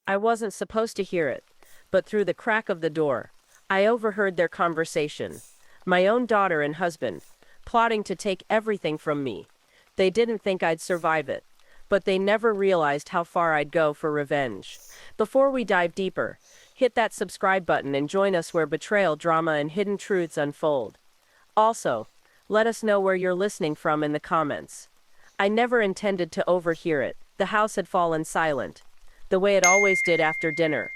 I wasn't supposed to hear it, but through the crack of the door, I overheard their conversation. My own daughter and husband, plotting to take everything from me. They didn't think I'd survive it, but they never realized how far I'd go for revenge. Before we dive deeper, hit that subscribe button and join us where betrayal, drama, and hidden truths unfold. Also, let us know where you're listening from in the comments. I never intended to overhear it. The house had fallen silent, the way it always did after dinner.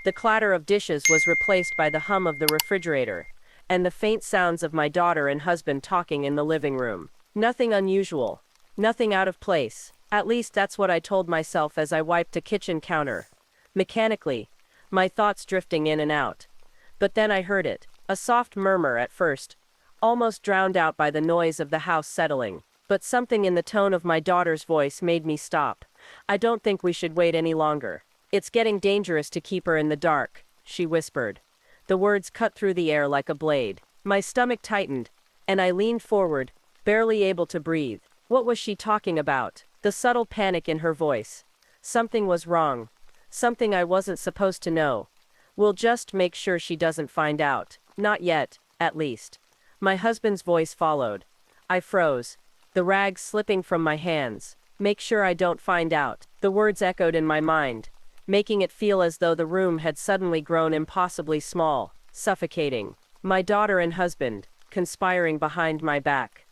The clatter of dishes was replaced by the hum of the refrigerator, and the faint sounds of my daughter and husband talking in the living room. Nothing unusual, nothing out of place. At least that's what I told myself as I wiped a kitchen counter. Mechanically, my thoughts drifting in and out. But then I heard it, a soft murmur at first, almost drowned out by the noise of the house settling. But something in the tone of my daughter's voice made me stop. I don't think we should wait any longer. It's getting dangerous to keep her in the dark, she whispered. The words cut through the air like a blade. My stomach tightened, and I leaned forward, barely able to breathe. What was she talking about? The subtle panic in her voice. Something was wrong. Something I wasn't supposed to know. We'll just make sure she doesn't find out. Not yet, at least. My husband's voice followed. I froze, the rags slipping from my hands. Make sure I don't find out. The words echoed in my mind, making it feel as though the room had suddenly grown impossibly small, suffocating. My daughter and husband, conspiring behind my back.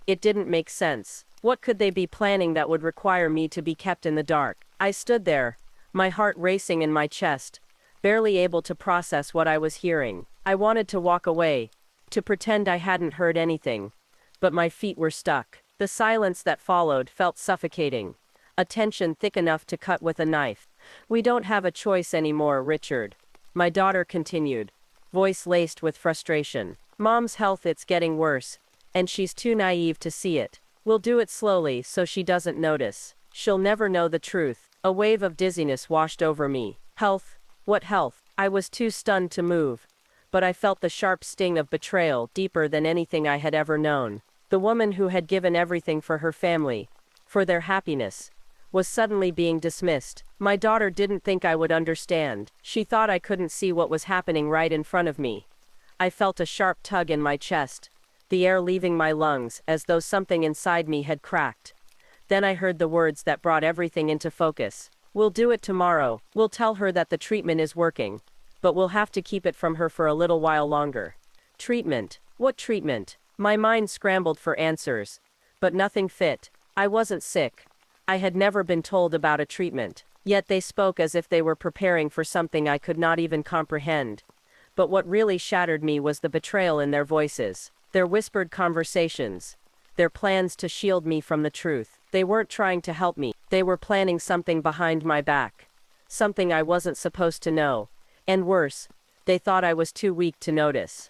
It didn't make sense. What could they be planning that would require me to be kept in the dark? I stood there, my heart racing in my chest, barely able to process what I was hearing. I wanted to walk away, to pretend I hadn't heard anything, but my feet were stuck. The silence that followed felt suffocating, a tension thick enough to cut with a knife. We don't have a choice anymore, Richard. My daughter continued, voice laced with frustration. Mom's health, it's getting worse, and she's too naive to see it. We'll do it slowly so she doesn't notice. She'll never know the truth. A wave of dizziness washed over me. Health? What health? I was too stunned to move, but I felt the sharp sting of betrayal deeper than anything I had ever known. The woman who had given everything for her family, for their happiness, was suddenly being dismissed. My daughter didn't think I would understand. She thought I couldn't see what was happening right in front of me. I felt a sharp tug in my chest, the air leaving my lungs as though something inside me had cracked. Then I heard the words that brought everything into focus. We'll do it tomorrow. We'll tell her that the treatment is working, but we'll have to keep it from her for a little while longer. Treatment? What treatment? My mind scrambled for answers, but nothing fit. I wasn't sick. I had never been told about a treatment. Yet they spoke as if they were preparing for something I could not even comprehend. But what really shattered me was the betrayal in their voices, their whispered conversations, their plans to shield me from the truth. They weren't trying to help me. They were planning something behind my back, something I wasn't supposed to know. And worse, they thought I was too weak to notice.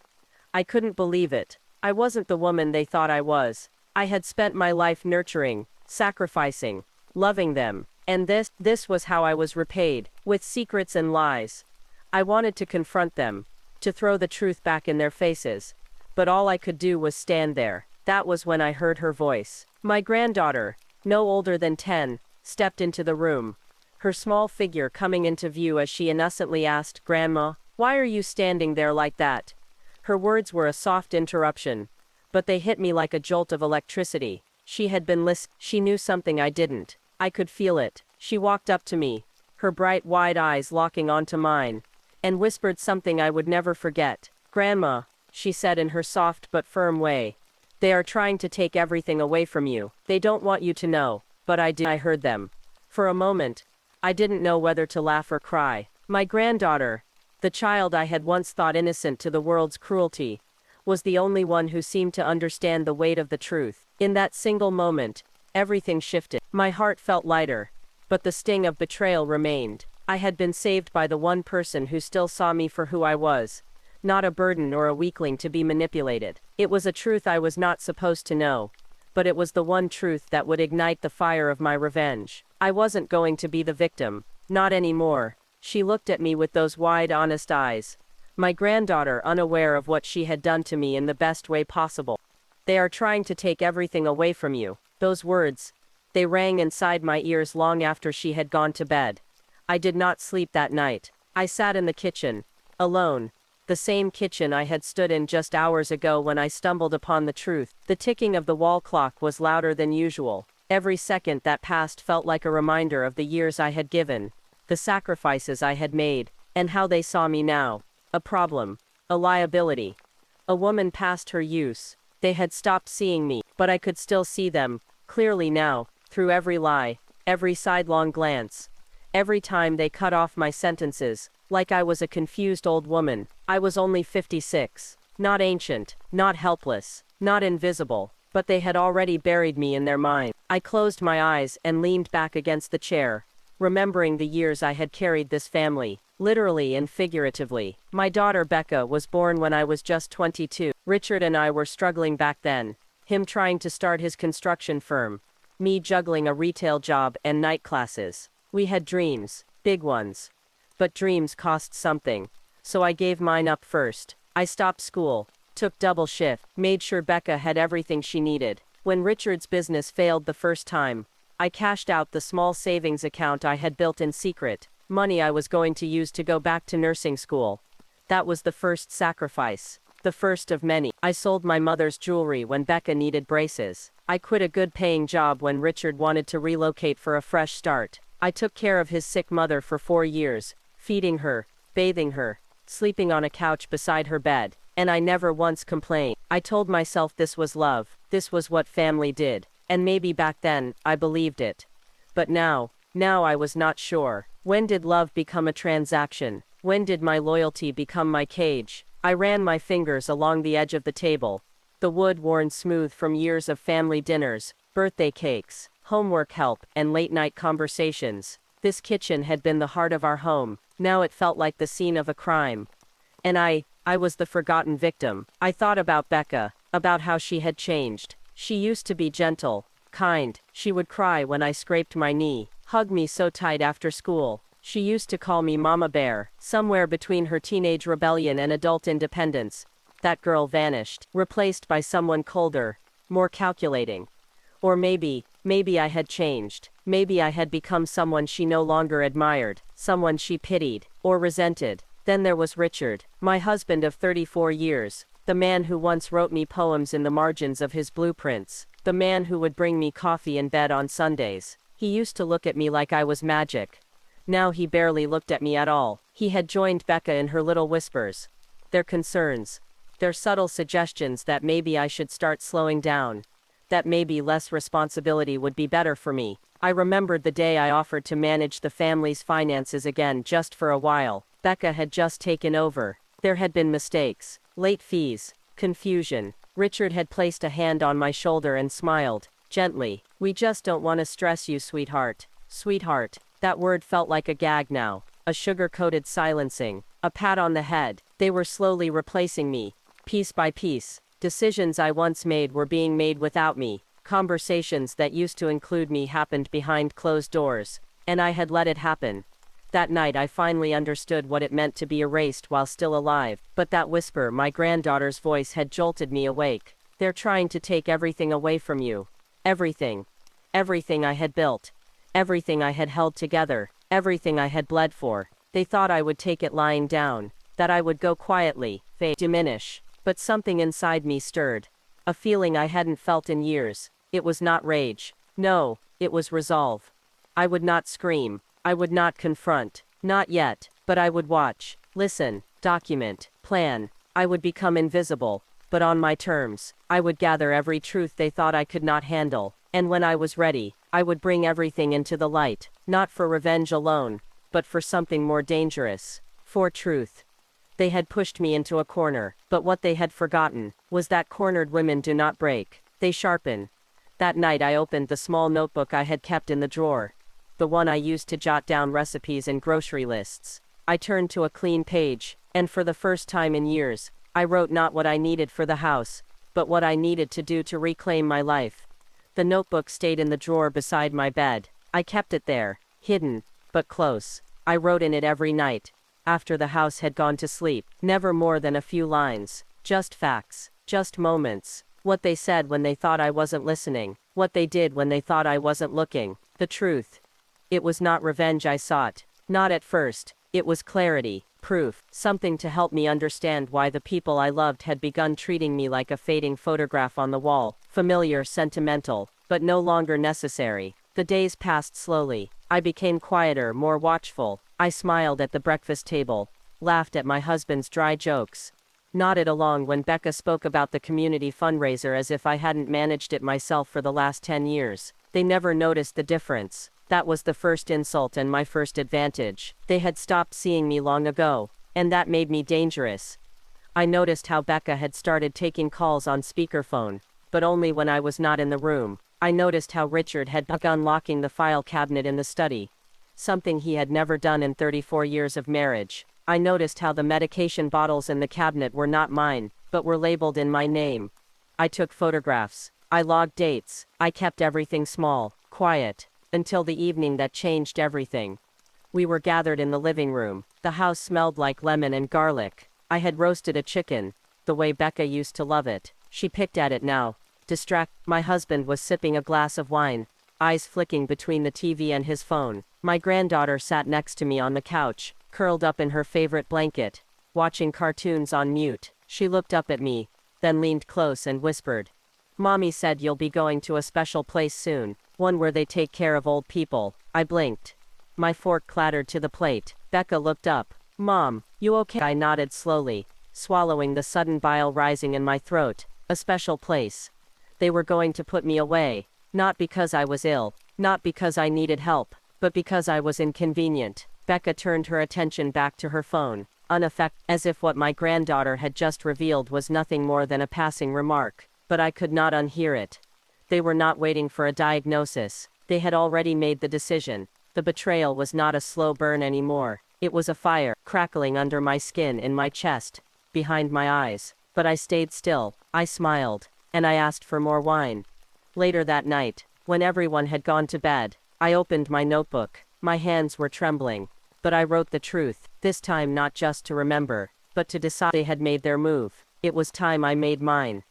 I couldn't believe it. I wasn't the woman they thought I was. I had spent my life nurturing, sacrificing, loving them, and this was how I was repaid, with secrets and lies. I wanted to confront them, to throw the truth back in their faces, but all I could do was stand there. That was when I heard her voice. My granddaughter, no older than 10, stepped into the room, her small figure coming into view as she innocently asked, "Grandma, why are you standing there like that?" Her words were a soft interruption, but they hit me like a jolt of electricity. She had been listening. She knew something I didn't. I could feel it. She walked up to me, her bright, wide eyes locking onto mine, and whispered something I would never forget. "Grandma," she said in her soft but firm way, "they are trying to take everything away from you. They don't want you to know, but I did." I heard them. For a moment, I didn't know whether to laugh or cry. My granddaughter, the child I had once thought innocent to the world's cruelty, was the only one who seemed to understand the weight of the truth. In that single moment, everything shifted. My heart felt lighter, but the sting of betrayal remained. I had been saved by the one person who still saw me for who I was, not a burden or a weakling to be manipulated. It was a truth I was not supposed to know, but it was the one truth that would ignite the fire of my revenge. I wasn't going to be the victim, not anymore. She looked at me with those wide, honest eyes. My granddaughter, unaware of what she had done to me in the best way possible. "They are trying to take everything away from you." Those words, they rang inside my ears long after she had gone to bed. I did not sleep that night. I sat in the kitchen, alone. The same kitchen I had stood in just hours ago when I stumbled upon the truth. The ticking of the wall clock was louder than usual. Every second that passed felt like a reminder of the years I had given, the sacrifices I had made, and how they saw me now. A problem. A liability. A woman past her use. They had stopped seeing me, but I could still see them, clearly now, through every lie, every sidelong glance. Every time they cut off my sentences, like I was a confused old woman. I was only 56. Not ancient, not helpless, not invisible, but they had already buried me in their mind. I closed my eyes and leaned back against the chair, remembering the years I had carried this family, literally and figuratively. My daughter Becca was born when I was just 22. Richard and I were struggling back then, him trying to start his construction firm, me juggling a retail job and night classes. We had dreams, big ones. But dreams cost something, so I gave mine up first. I stopped school, took double shift, made sure Becca had everything she needed. When Richard's business failed the first time, I cashed out the small savings account I had built in secret, money I was going to use to go back to nursing school. That was the first sacrifice, the first of many. I sold my mother's jewelry when Becca needed braces. I quit a good-paying job when Richard wanted to relocate for a fresh start. I took care of his sick mother for 4 years, feeding her, bathing her, sleeping on a couch beside her bed, and I never once complained. I told myself this was love, this was what family did, and maybe back then, I believed it. But now I was not sure. When did love become a transaction? When did my loyalty become my cage? I ran my fingers along the edge of the table, the wood worn smooth from years of family dinners, birthday cakes, homework help, and late-night conversations. This kitchen had been the heart of our home. Now it felt like the scene of a crime. And I was the forgotten victim. I thought about Becca, about how she had changed. She used to be gentle, kind. She would cry when I scraped my knee, hug me so tight after school. She used to call me Mama Bear. Somewhere between her teenage rebellion and adult independence, that girl vanished, replaced by someone colder, more calculating. Or maybe I had changed. Maybe I had become someone she no longer admired, someone she pitied, or resented. Then there was Richard, my husband of 34 years, the man who once wrote me poems in the margins of his blueprints, the man who would bring me coffee in bed on Sundays. He used to look at me like I was magic. Now he barely looked at me at all. He had joined Becca in her little whispers, their concerns, their subtle suggestions that maybe I should start slowing down, that maybe less responsibility would be better for me. I remembered the day I offered to manage the family's finances again just for a while. Becca had just taken over. There had been mistakes, late fees, confusion. Richard had placed a hand on my shoulder and smiled, gently. "We just don't want to stress you, sweetheart." Sweetheart. That word felt like a gag now, a sugar-coated silencing, a pat on the head. They were slowly replacing me, piece by piece. Decisions I once made were being made without me. Conversations that used to include me happened behind closed doors, and I had let it happen. That night I finally understood what it meant to be erased while still alive. But that whisper, my granddaughter's voice, had jolted me awake. "They're trying to take everything away from you. Everything. Everything I had built. Everything I had held together. Everything I had bled for. They thought I would take it lying down. That I would go quietly, fade, diminish. But something inside me stirred. A feeling I hadn't felt in years. It was not rage. No, it was resolve. I would not scream. I would not confront. Not yet. But I would watch, listen, document, plan. I would become invisible, but on my terms. I would gather every truth they thought I could not handle. And when I was ready, I would bring everything into the light. Not for revenge alone, but for something more dangerous. For truth. They had pushed me into a corner, but what they had forgotten was that cornered women do not break. They sharpen. That night I opened the small notebook I had kept in the drawer, the one I used to jot down recipes and grocery lists. I turned to a clean page, and for the first time in years, I wrote not what I needed for the house, but what I needed to do to reclaim my life. The notebook stayed in the drawer beside my bed. I kept it there, hidden, but close. I wrote in it every night, after the house had gone to sleep. Never more than a few lines. Just facts. Just moments. What they said when they thought I wasn't listening. What they did when they thought I wasn't looking. The truth. It was not revenge I sought. Not at first. It was clarity, proof, something to help me understand why the people I loved had begun treating me like a fading photograph on the wall, familiar, sentimental, but no longer necessary. The days passed slowly. I became quieter, more watchful. I smiled at the breakfast table, laughed at my husband's dry jokes, nodded along when Becca spoke about the community fundraiser as if I hadn't managed it myself for the last 10 years. They never noticed the difference. That was the first insult and my first advantage. They had stopped seeing me long ago, and that made me dangerous. I noticed how Becca had started taking calls on speakerphone, but only when I was not in the room. I noticed how Richard had begun locking the file cabinet in the study, something he had never done in 34 years of marriage. I noticed how the medication bottles in the cabinet were not mine, but were labeled in my name. I took photographs. I logged dates. I kept everything small, quiet, until the evening that changed everything. We were gathered in the living room. The house smelled like lemon and garlic. I had roasted a chicken, the way Becca used to love it. She picked at it now. My husband was sipping a glass of wine, eyes flicking between the TV and his phone. My granddaughter sat next to me on the couch, curled up in her favorite blanket, watching cartoons on mute. She looked up at me, then leaned close and whispered, "Mommy said you'll be going to a special place soon, one where they take care of old people." I blinked. My fork clattered to the plate. Becca looked up. "Mom, you okay?" I nodded slowly, swallowing the sudden bile rising in my throat. A special place. They were going to put me away, not because I was ill, not because I needed help, but because I was inconvenient. Becca turned her attention back to her phone, unaffected, as if what my granddaughter had just revealed was nothing more than a passing remark. But I could not unhear it. They were not waiting for a diagnosis. They had already made the decision. The betrayal was not a slow burn anymore. It was a fire, crackling under my skin, in my chest, behind my eyes. But I stayed still. I smiled, and I asked for more wine. Later that night, when everyone had gone to bed, I opened my notebook. My hands were trembling, but I wrote the truth, this time not just to remember, but to decide. They had made their move. It was time I made mine.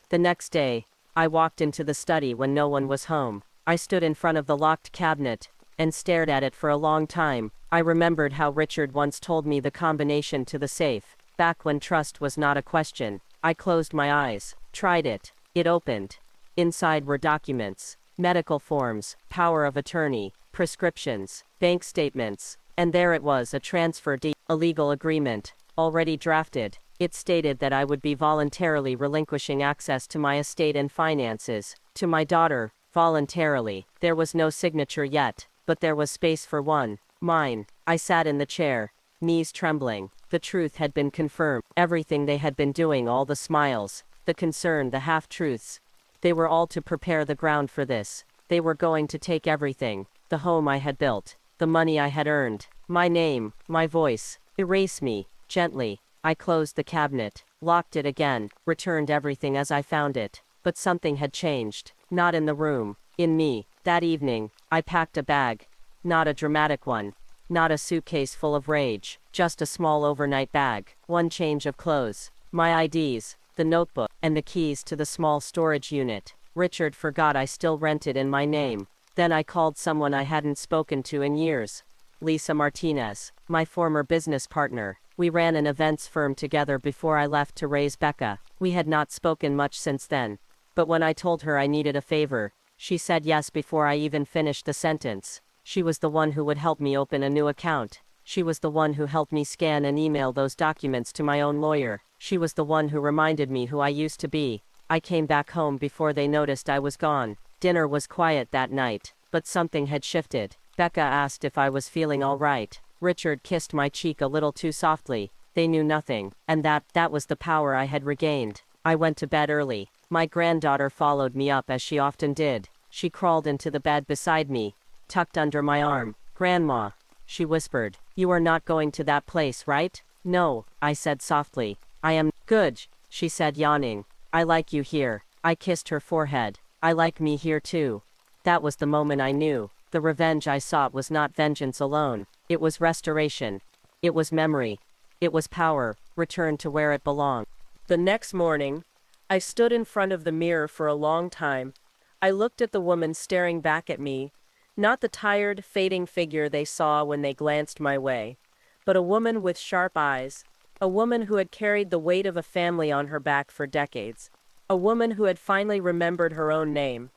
The next day, I walked into the study when no one was home. I stood in front of the locked cabinet and stared at it for a long time. I remembered how Richard once told me the combination to the safe, back when trust was not a question. I closed my eyes, tried it. It opened. Inside were documents, medical forms, power of attorney, prescriptions, bank statements, and there it was, a transfer deed, a legal agreement, already drafted. It stated that I would be voluntarily relinquishing access to my estate and finances, to my daughter, voluntarily. There was no signature yet, but there was space for one, mine. I sat in the chair, knees trembling. The truth had been confirmed. Everything they had been doing, all the smiles, the concern, the half-truths, they were all to prepare the ground for this. They were going to take everything, the home I had built, the money I had earned, my name, my voice, erase me, gently. I closed the cabinet, locked it again, returned everything as I found it. But something had changed, not in the room, in me. That evening, I packed a bag, not a dramatic one, not a suitcase full of rage, just a small overnight bag, one change of clothes, my IDs, the notebook, and the keys to the small storage unit. Richard forgot I still rented in my name. Then I called someone I hadn't spoken to in years. Lisa Martinez, my former business partner. We ran an events firm together before I left to raise Becca. We had not spoken much since then. But when I told her I needed a favor, she said yes before I even finished the sentence. She was the one who would help me open a new account. She was the one who helped me scan and email those documents to my own lawyer. She was the one who reminded me who I used to be. I came back home before they noticed I was gone. Dinner was quiet that night, but something had shifted. Becca asked if I was feeling all right. Richard kissed my cheek a little too softly. They knew nothing, and that was the power I had regained. I went to bed early. My granddaughter followed me up as she often did. She crawled into the bed beside me, tucked under my arm. "Grandma," she whispered, "you are not going to that place, right?" "No," I said softly. "I am." "Good," she said, yawning. "I like you here." I kissed her forehead. "I like me here too." That was the moment I knew. The revenge I sought was not vengeance alone. It was restoration. It was memory. It was power, returned to where it belonged. The next morning, I stood in front of the mirror for a long time. I looked at the woman staring back at me, Not the tired, fading figure they saw when they glanced my way, but a woman with sharp eyes, a woman who had carried the weight of a family on her back for decades, a woman who had finally remembered her own name.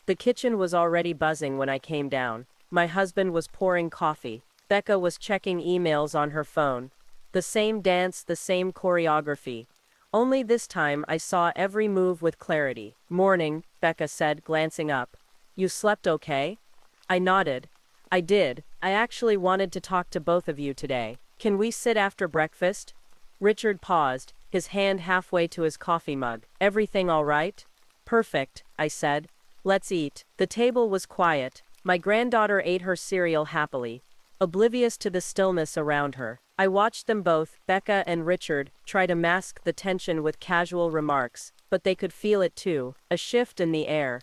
The kitchen was already buzzing when I came down. My husband was pouring coffee. Becca was checking emails on her phone. The same dance, the same choreography. Only this time I saw every move with clarity. "Morning," Becca said, glancing up. "You slept okay?" I nodded. "I did. I actually wanted to talk to both of you today. Can we sit after breakfast?" Richard paused, his hand halfway to his coffee mug. "Everything all right?" "Perfect," I said. "Let's eat." The table was quiet. My granddaughter ate her cereal happily, oblivious to the stillness around her. I watched them both, Becca and Richard, try to mask the tension with casual remarks, but they could feel it too, a shift in the air,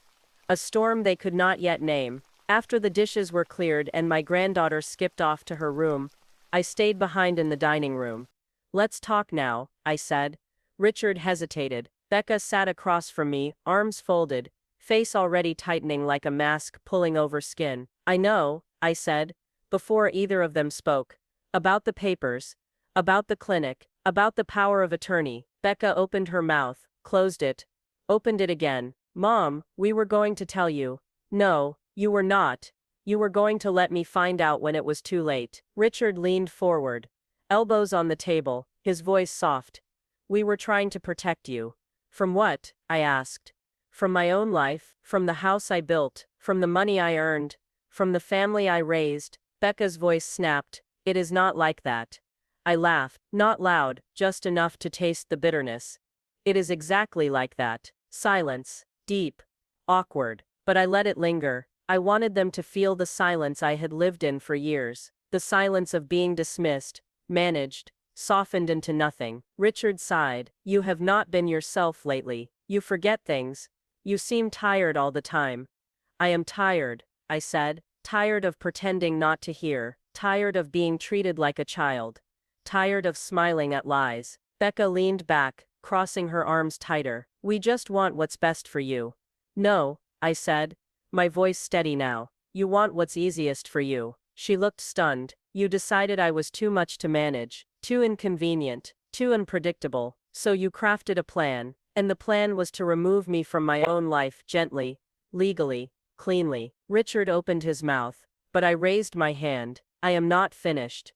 a storm they could not yet name. After the dishes were cleared and my granddaughter skipped off to her room, I stayed behind in the dining room. "Let's talk now," I said. Richard hesitated. Becca sat across from me, arms folded, face already tightening like a mask pulling over skin. "I know," I said, before either of them spoke. "About the papers. About the clinic. About the power of attorney." Becca opened her mouth, closed it, opened it again. "Mom, we were going to tell you." "No, you were not. You were going to let me find out when it was too late." Richard leaned forward, elbows on the table, his voice soft. "We were trying to protect you." "From what?" I asked. "From my own life, from the house I built, from the money I earned, from the family I raised." Becca's voice snapped. "It is not like that." I laughed, not loud, just enough to taste the bitterness. "It is exactly like that." Silence, deep, awkward, but I let it linger. I wanted them to feel the silence I had lived in for years, the silence of being dismissed, managed, softened into nothing. Richard sighed. "You have not been yourself lately. You forget things. You seem tired all the time." "I am tired," I said. "Tired of pretending not to hear. Tired of being treated like a child. Tired of smiling at lies." Becca leaned back, crossing her arms tighter. "We just want what's best for you." "No," I said, my voice steady now. "You want what's easiest for you." She looked stunned. "You decided I was too much to manage, too inconvenient, too unpredictable, so you crafted a plan, and the plan was to remove me from my own life gently, legally, cleanly." Richard opened his mouth, but I raised my hand. "I am not finished."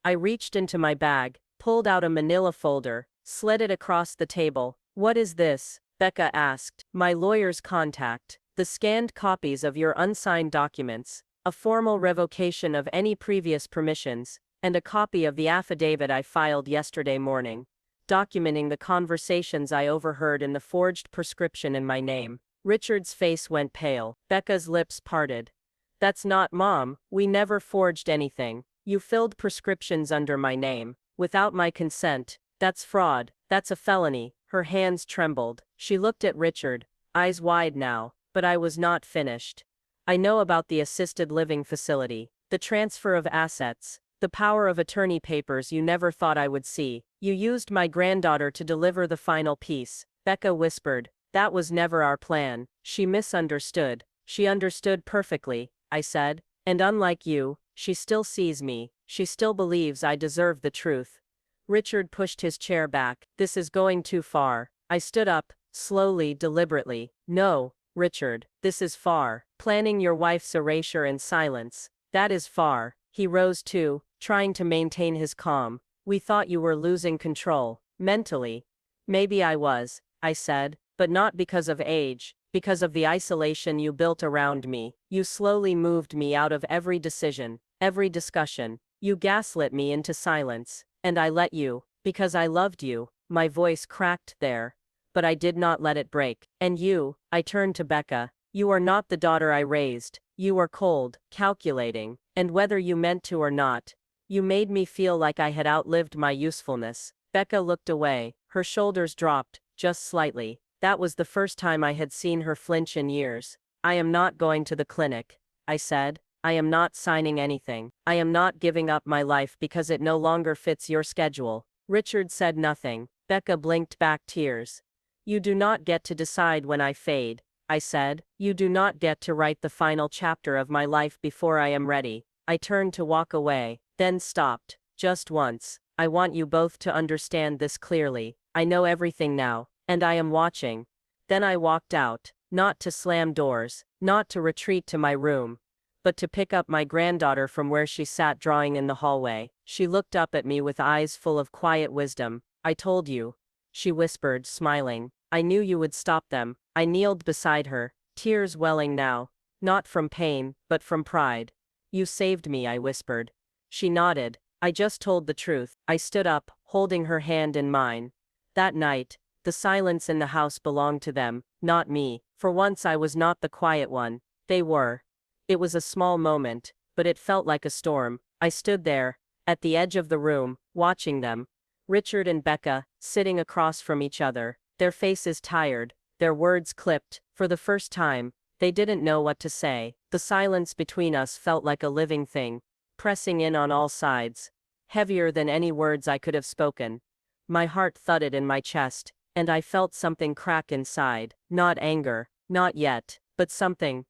I reached into my bag, pulled out a manila folder, slid it across the table. "What is this?" Becca asked. "My lawyer's contact. The scanned copies of your unsigned documents, a formal revocation of any previous permissions, and a copy of the affidavit I filed yesterday morning, documenting the conversations I overheard in the forged prescription in my name." Richard's face went pale. Becca's lips parted. "That's not Mom. We never forged anything. You filled prescriptions under my name, without my consent. That's fraud. That's a felony." Her hands trembled. She looked at Richard, eyes wide now, but I was not finished. "I know about the assisted living facility, the transfer of assets, the power of attorney papers you never thought I would see. You used my granddaughter to deliver the final piece." Becca whispered. "That was never our plan." "She misunderstood." "She understood perfectly," I said. "And unlike you, she still sees me. She still believes I deserve the truth." Richard pushed his chair back. "This is going too far." I stood up, slowly, deliberately. "No, Richard, this is far. Planning your wife's erasure in silence. That is far." He rose too, trying to maintain his calm. "We thought you were losing control. Mentally." "Maybe I was," I said, "but not because of age, because of the isolation you built around me. You slowly moved me out of every decision, every discussion. You gaslit me into silence, and I let you, because I loved you." My voice cracked there, but I did not let it break. "And you," I turned to Becca, "you are not the daughter I raised. You are cold, calculating, and whether you meant to or not, you made me feel like I had outlived my usefulness." Becca looked away, her shoulders dropped, just slightly. That was the first time I had seen her flinch in years. "I am not going to the clinic," I said. "I am not signing anything. I am not giving up my life because it no longer fits your schedule." Richard said nothing. Becca blinked back tears. "You do not get to decide when I fade," I said. You do not get to write the final chapter of my life before I am ready. I turned to walk away, then stopped. Just once. I want you both to understand this clearly. I know everything now, and I am watching. Then I walked out, not to slam doors, not to retreat to my room, but to pick up my granddaughter from where she sat drawing in the hallway. She looked up at me with eyes full of quiet wisdom. I told you, she whispered, smiling. I knew you would stop them. I kneeled beside her, tears welling now, not from pain, but from pride. You saved me, I whispered. She nodded. I just told the truth. I stood up, holding her hand in mine. That night, the silence in the house belonged to them, not me. For once I was not the quiet one. They were. It was a small moment, but it felt like a storm. I stood there, at the edge of the room, watching them. Richard and Becca, sitting across from each other, their faces tired, their words clipped. For the first time, they didn't know what to say. The silence between us felt like a living thing, pressing in on all sides, heavier than any words I could have spoken. My heart thudded in my chest, and I felt something crack inside. Not anger, not yet, but something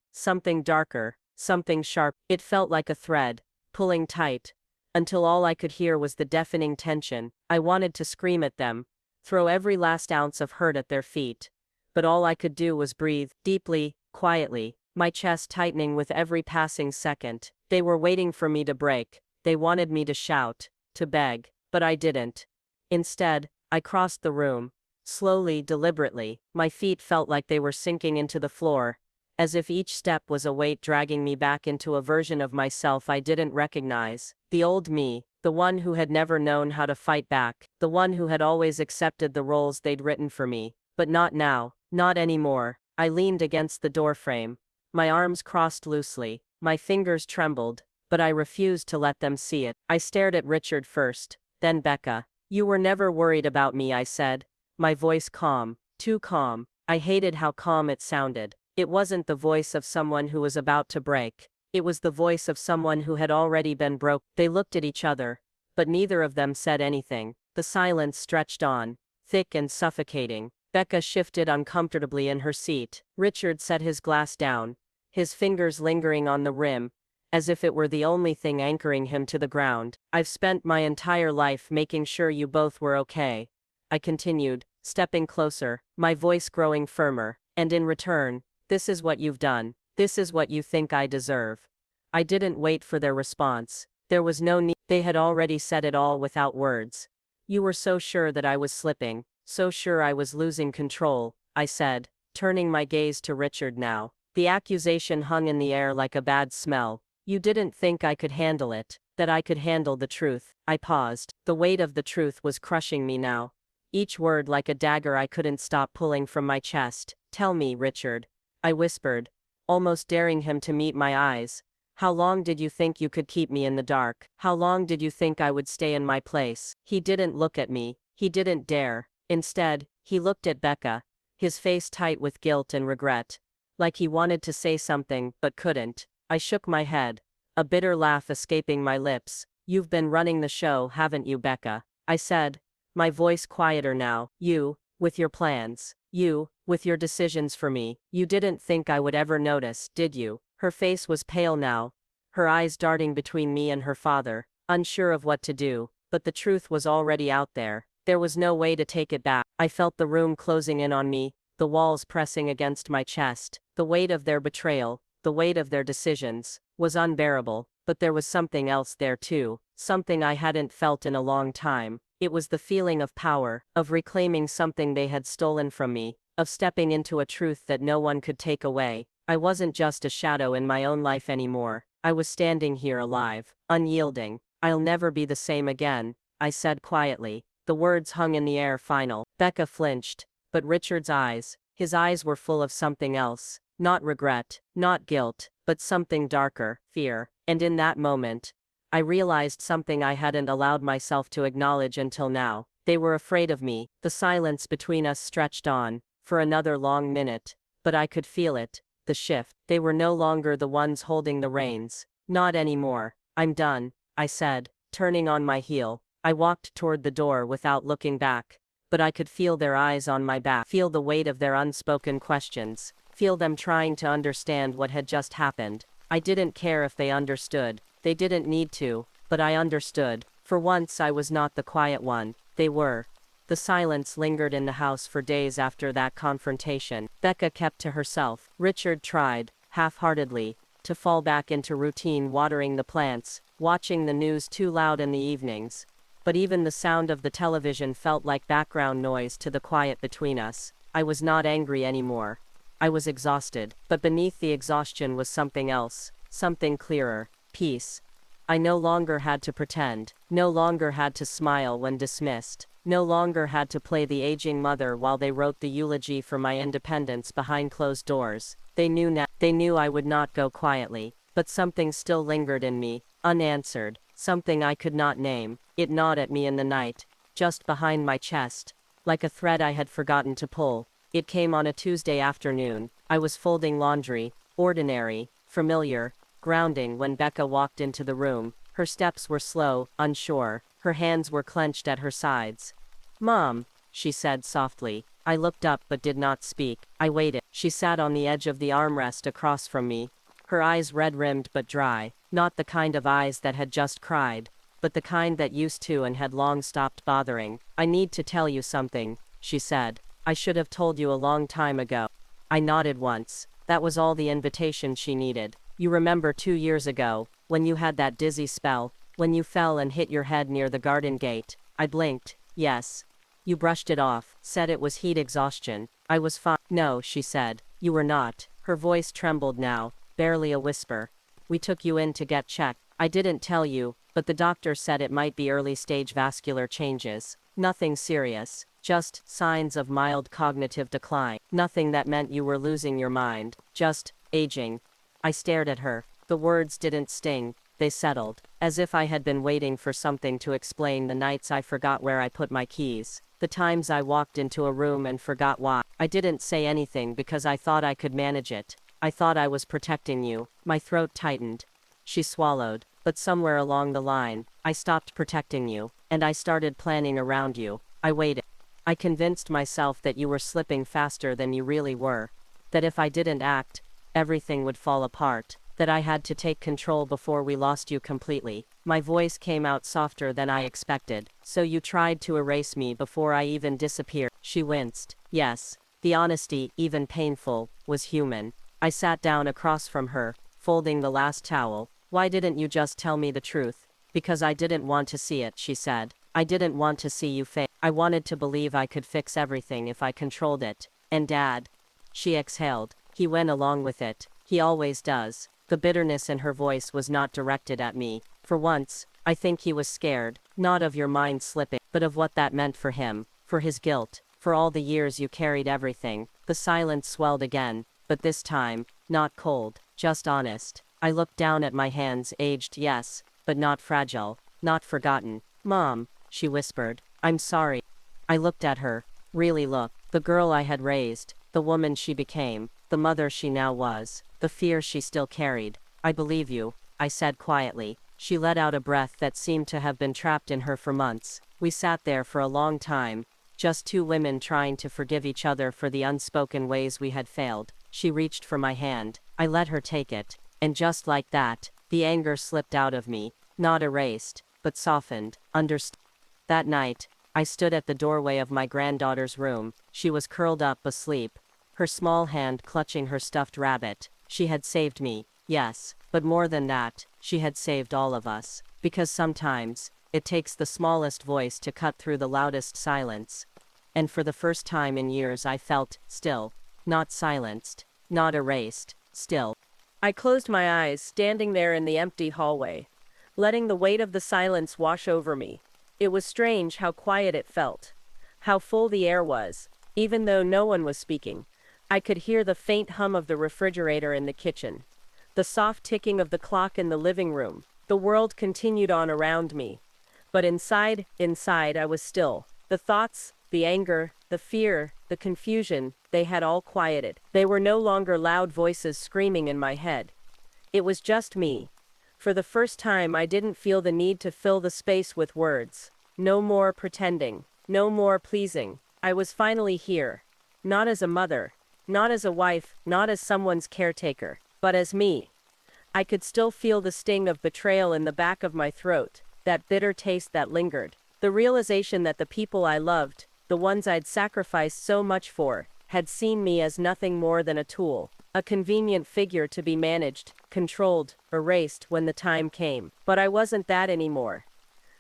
darker, something sharp. It felt like a thread, pulling tight, until all I could hear was the deafening tension. I wanted to scream at them, throw every last ounce of hurt at their feet, but all I could do was breathe, deeply, quietly, my chest tightening with every passing second. They were waiting for me to break. They wanted me to shout, to beg, but I didn't. Instead, I crossed the room, slowly, deliberately. My feet felt like they were sinking into the floor, as if each step was a weight dragging me back into a version of myself I didn't recognize. The old me, the one who had never known how to fight back, the one who had always accepted the roles they'd written for me. But not now, not anymore. I leaned against the doorframe, my arms crossed loosely, my fingers trembled, but I refused to let them see it. I stared at Richard first, then Becca. You were never worried about me, I said, my voice calm, too calm. I hated how calm it sounded. It wasn't the voice of someone who was about to break. It was the voice of someone who had already been broke. They looked at each other, but neither of them said anything. The silence stretched on, thick and suffocating. Becca shifted uncomfortably in her seat. Richard set his glass down, his fingers lingering on the rim, as if it were the only thing anchoring him to the ground. I've spent my entire life making sure you both were okay, I continued, stepping closer, my voice growing firmer. And in return, this is what you've done. This is what you think I deserve. I didn't wait for their response. There was no need. They had already said it all without words. You were so sure that I was slipping, so sure I was losing control, I said, turning my gaze to Richard now. The accusation hung in the air like a bad smell. You didn't think I could handle it, that I could handle the truth. I paused. The weight of the truth was crushing me now. Each word like a dagger I couldn't stop pulling from my chest. Tell me, Richard, I whispered, almost daring him to meet my eyes. How long did you think you could keep me in the dark? How long did you think I would stay in my place? He didn't look at me. He didn't dare. Instead, he looked at Becca, his face tight with guilt and regret, like he wanted to say something, but couldn't. I shook my head, a bitter laugh escaping my lips. You've been running the show, haven't you, Becca? I said, my voice quieter now. You, with your plans. You, with your decisions for me. You didn't think I would ever notice, did you? Her face was pale now, her eyes darting between me and her father, unsure of what to do, but the truth was already out there. There was no way to take it back. I felt the room closing in on me, the walls pressing against my chest. The weight of their betrayal, the weight of their decisions, was unbearable, but there was something else there too, something I hadn't felt in a long time. It was the feeling of power, of reclaiming something they had stolen from me, of stepping into a truth that no one could take away. I wasn't just a shadow in my own life anymore. I was standing here alive, unyielding. I'll never be the same again, I said quietly. The words hung in the air final. Becca flinched, but Richard's eyes, his eyes were full of something else. Not regret, not guilt, but something darker, fear. And in that moment, I realized something I hadn't allowed myself to acknowledge until now. They were afraid of me. The silence between us stretched on, for another long minute, but I could feel it, the shift. They were no longer the ones holding the reins. Not anymore. I'm done, I said, turning on my heel. I walked toward the door without looking back, but I could feel their eyes on my back, feel the weight of their unspoken questions, feel them trying to understand what had just happened. I didn't care if they understood. They didn't need to, but I understood. For once I was not the quiet one. They were. The silence lingered in the house for days after that confrontation. Becca kept to herself. Richard tried, half-heartedly, to fall back into routine, watering the plants, watching the news too loud in the evenings. But even the sound of the television felt like background noise to the quiet between us. I was not angry anymore. I was exhausted, but beneath the exhaustion was something else, something clearer, peace. I no longer had to pretend, no longer had to smile when dismissed, no longer had to play the aging mother while they wrote the eulogy for my independence behind closed doors. They knew I would not go quietly, but something still lingered in me, unanswered, something I could not name. It gnawed at me in the night, just behind my chest, like a thread I had forgotten to pull. It came on a Tuesday afternoon. I was folding laundry, ordinary, familiar, grounding, when Becca walked into the room. Her steps were slow, unsure. Her hands were clenched at her sides. "Mom," she said softly. I looked up but did not speak. I waited. She sat on the edge of the armrest across from me, her eyes red-rimmed but dry, not the kind of eyes that had just cried, but the kind that used to and had long stopped bothering. "I need to tell you something," she said. "I should have told you a long time ago." I nodded once. That was all the invitation she needed. "You remember 2 years ago, when you had that dizzy spell, when you fell and hit your head near the garden gate?" I blinked. "Yes." "You brushed it off, said it was heat exhaustion. I was fine." "No," she said. "You were not." Her voice trembled now, barely a whisper. "We took you in to get checked. I didn't tell you, but the doctor said it might be early-stage vascular changes. Nothing serious, just signs of mild cognitive decline. Nothing that meant you were losing your mind, just aging." I stared at her. The words didn't sting, they settled, as if I had been waiting for something to explain the nights I forgot where I put my keys, the times I walked into a room and forgot why. I didn't say anything because I thought I could manage it. I thought I was protecting you. My throat tightened. She swallowed. "But somewhere along the line, I stopped protecting you, and I started planning around you." I waited. I convinced myself that you were slipping faster than you really were. That if I didn't act, everything would fall apart. That I had to take control before we lost you completely. My voice came out softer than I expected. "So you tried to erase me before I even disappeared." She winced. Yes. The honesty, even painful, was human. I sat down across from her, folding the last towel. "Why didn't you just tell me the truth?" "Because I didn't want to see it," she said. "I didn't want to see you fail. I wanted to believe I could fix everything if I controlled it. And Dad." She exhaled. "He went along with it. He always does." The bitterness in her voice was not directed at me. For once, I think he was scared, not of your mind slipping, but of what that meant for him, for his guilt, for all the years you carried everything. The silence swelled again, but this time, not cold, just honest. I looked down at my hands, aged, yes, but not fragile, not forgotten. "Mom," she whispered, "I'm sorry." I looked at her, really looked. The girl I had raised, the woman she became, the mother she now was, the fear she still carried. "I believe you," I said quietly. She let out a breath that seemed to have been trapped in her for months. We sat there for a long time, just two women trying to forgive each other for the unspoken ways we had failed. She reached for my hand. I let her take it, and just like that, the anger slipped out of me, not erased, but softened, understood. That night, I stood at the doorway of my granddaughter's room. She was curled up asleep, her small hand clutching her stuffed rabbit. She had saved me, yes, but more than that, she had saved all of us. Because sometimes, it takes the smallest voice to cut through the loudest silence. And for the first time in years I felt, still, not silenced, not erased, still. I closed my eyes, standing there in the empty hallway, letting the weight of the silence wash over me. It was strange how quiet it felt, how full the air was. Even though no one was speaking, I could hear the faint hum of the refrigerator in the kitchen, the soft ticking of the clock in the living room. The world continued on around me. But inside I was still. The thoughts, the anger, the fear, the confusion, they had all quieted. They were no longer loud voices screaming in my head. It was just me. For the first time, I didn't feel the need to fill the space with words. No more pretending. No more pleasing. I was finally here. Not as a mother, Not as a wife, not as someone's caretaker, but as me. I could still feel the sting of betrayal in the back of my throat, that bitter taste that lingered. The realization that the people I loved, the ones I'd sacrificed so much for, had seen me as nothing more than a tool, a convenient figure to be managed, controlled, erased when the time came. But I wasn't that anymore.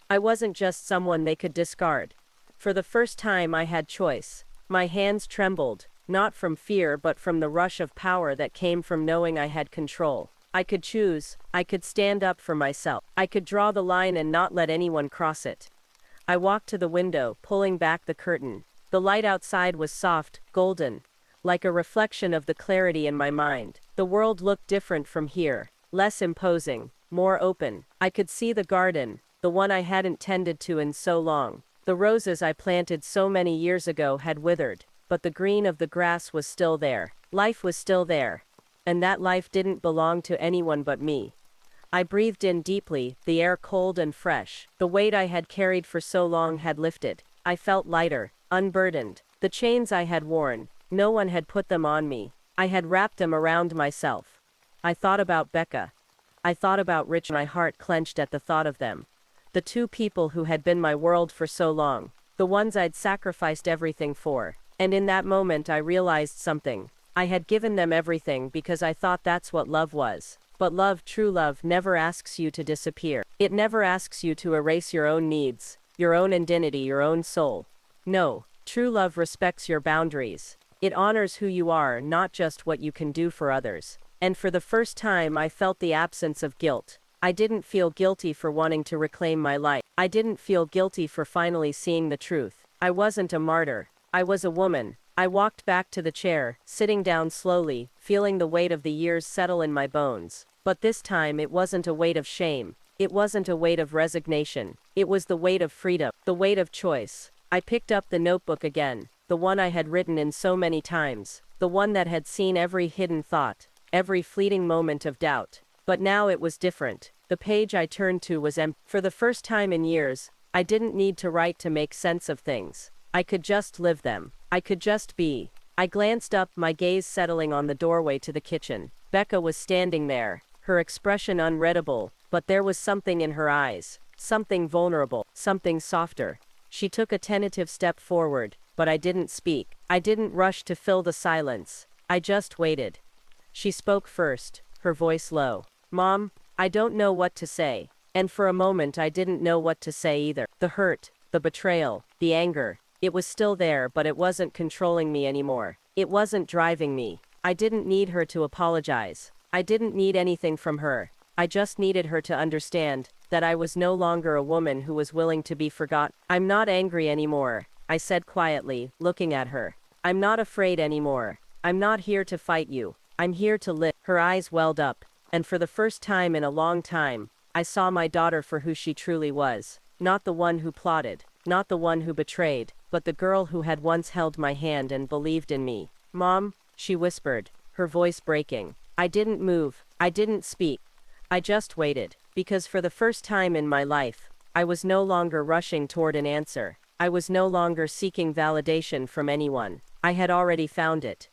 I wasn't just someone they could discard. For the first time I had choice. My hands trembled, not from fear but from the rush of power that came from knowing I had control. I could choose, I could stand up for myself. I could draw the line and not let anyone cross it. I walked to the window, pulling back the curtain. The light outside was soft, golden, like a reflection of the clarity in my mind. The world looked different from here, less imposing, more open. I could see the garden, the one I hadn't tended to in so long. The roses I planted so many years ago had withered, but the green of the grass was still there. Life was still there. And that life didn't belong to anyone but me. I breathed in deeply, the air cold and fresh. The weight I had carried for so long had lifted. I felt lighter, unburdened. The chains I had worn, no one had put them on me. I had wrapped them around myself. I thought about Becca. I thought about Rich. My heart clenched at the thought of them. The two people who had been my world for so long. The ones I'd sacrificed everything for. And in that moment I realized something. I had given them everything because I thought that's what love was. But love, true love, never asks you to disappear. It never asks you to erase your own needs, your own identity, your own soul. No, true love respects your boundaries. It honors who you are, not just what you can do for others. And for the first time I felt the absence of guilt. I didn't feel guilty for wanting to reclaim my life. I didn't feel guilty for finally seeing the truth. I wasn't a martyr. I was a woman. I walked back to the chair, sitting down slowly, feeling the weight of the years settle in my bones. But this time it wasn't a weight of shame. It wasn't a weight of resignation. It was the weight of freedom, the weight of choice. I picked up the notebook again, the one I had written in so many times, the one that had seen every hidden thought, every fleeting moment of doubt. But now it was different. The page I turned to was empty. For the first time in years, I didn't need to write to make sense of things. I could just live them. I could just be. I glanced up, my gaze settling on the doorway to the kitchen. Becca was standing there, her expression unreadable, but there was something in her eyes, something vulnerable, something softer. She took a tentative step forward, but I didn't speak. I didn't rush to fill the silence. I just waited. She spoke first, her voice low. "Mom, I don't know what to say." And for a moment I didn't know what to say either. The hurt, the betrayal, the anger. It was still there, but it wasn't controlling me anymore. It wasn't driving me. I didn't need her to apologize. I didn't need anything from her. I just needed her to understand that I was no longer a woman who was willing to be forgotten. "I'm not angry anymore," I said quietly, looking at her. "I'm not afraid anymore. I'm not here to fight you. I'm here to live." Her eyes welled up, and for the first time in a long time, I saw my daughter for who she truly was. Not the one who plotted, not the one who betrayed, but the girl who had once held my hand and believed in me. "Mom," she whispered, her voice breaking. I didn't move. I didn't speak. I just waited, because for the first time in my life, I was no longer rushing toward an answer. I was no longer seeking validation from anyone. I had already found it.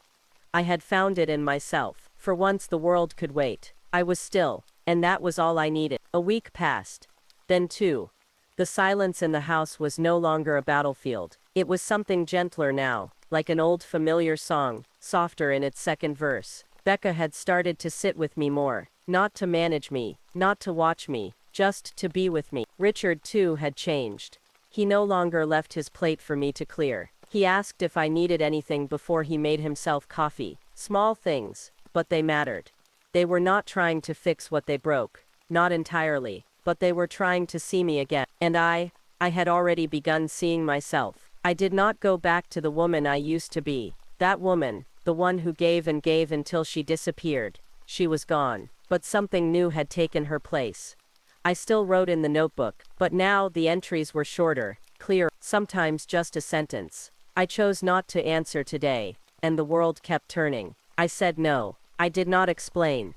I had found it in myself. For once the world could wait. I was still, and that was all I needed. A week passed. Then two. The silence in the house was no longer a battlefield. It was something gentler now, like an old familiar song, softer in its second verse. Becca had started to sit with me more, not to manage me, not to watch me, just to be with me. Richard, too, had changed. He no longer left his plate for me to clear. He asked if I needed anything before he made himself coffee. Small things, but they mattered. They were not trying to fix what they broke, not entirely, but they were trying to see me again. And I had already begun seeing myself. I did not go back to the woman I used to be. That woman, the one who gave and gave until she disappeared. She was gone, but something new had taken her place. I still wrote in the notebook, but now the entries were shorter, clear, sometimes just a sentence. I chose not to answer today, and the world kept turning. I said no. I did not explain.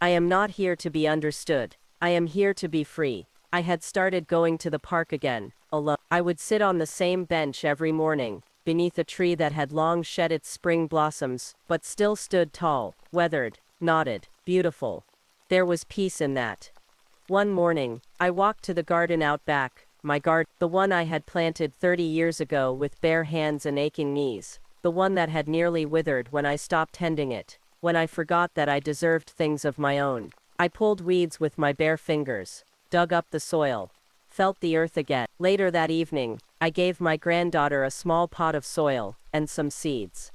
I am not here to be understood. I am here to be free. I had started going to the park again, alone. I would sit on the same bench every morning, beneath a tree that had long shed its spring blossoms, but still stood tall, weathered, knotted, beautiful. There was peace in that. One morning, I walked to the garden out back, my garden, the one I had planted 30 years ago with bare hands and aching knees, the one that had nearly withered when I stopped tending it, when I forgot that I deserved things of my own. I pulled weeds with my bare fingers, dug up the soil, felt the earth again. Later that evening, I gave my granddaughter a small pot of soil and some seeds.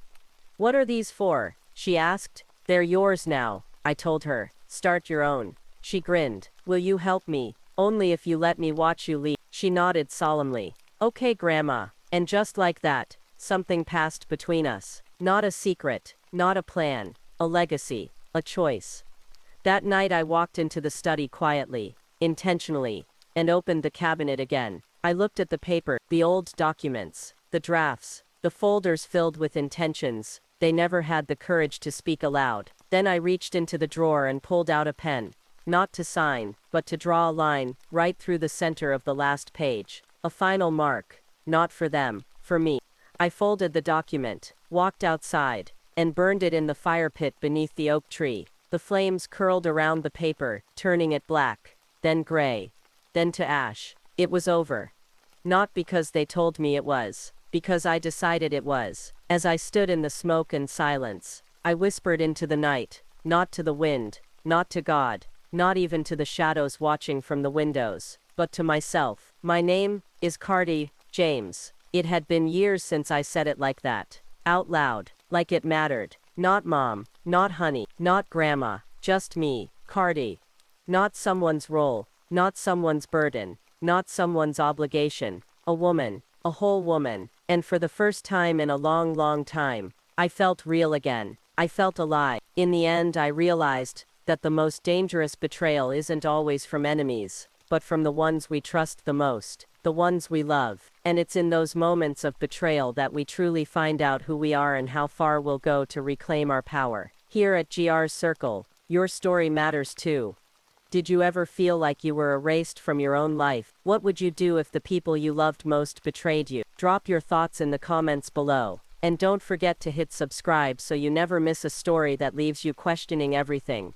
"What are these for?" she asked. "They're yours now," I told her. "Start your own." She grinned. "Will you help me? Only if you let me watch you lead." She nodded solemnly. "Okay, Grandma." And just like that, something passed between us. Not a secret, not a plan, a legacy, a choice. That night I walked into the study quietly, intentionally, and opened the cabinet again. I looked at the paper, the old documents, the drafts, the folders filled with intentions they never had the courage to speak aloud. Then I reached into the drawer and pulled out a pen, not to sign, but to draw a line right through the center of the last page. A final mark, not for them, for me. I folded the document, walked outside, and burned it in the fire pit beneath the oak tree. The flames curled around the paper, turning it black, then gray, then to ash. It was over. Not because they told me it was, because I decided it was. As I stood in the smoke and silence, I whispered into the night, not to the wind, not to God, not even to the shadows watching from the windows, but to myself. My name is Cardi James. It had been years since I said it like that, out loud, like it mattered. Not Mom, not Honey, not Grandma, just me, Cardi. Not someone's role, not someone's burden, not someone's obligation. A woman, a whole woman. And for the first time in a long, long time, I felt real again. I felt alive. In the end, I realized that the most dangerous betrayal isn't always from enemies, but from the ones we trust the most, the ones we love. And it's in those moments of betrayal that we truly find out who we are and how far we'll go to reclaim our power. Here at GR's Circle, your story matters too. Did you ever feel like you were erased from your own life? What would you do if the people you loved most betrayed you? Drop your thoughts in the comments below. And don't forget to hit subscribe so you never miss a story that leaves you questioning everything.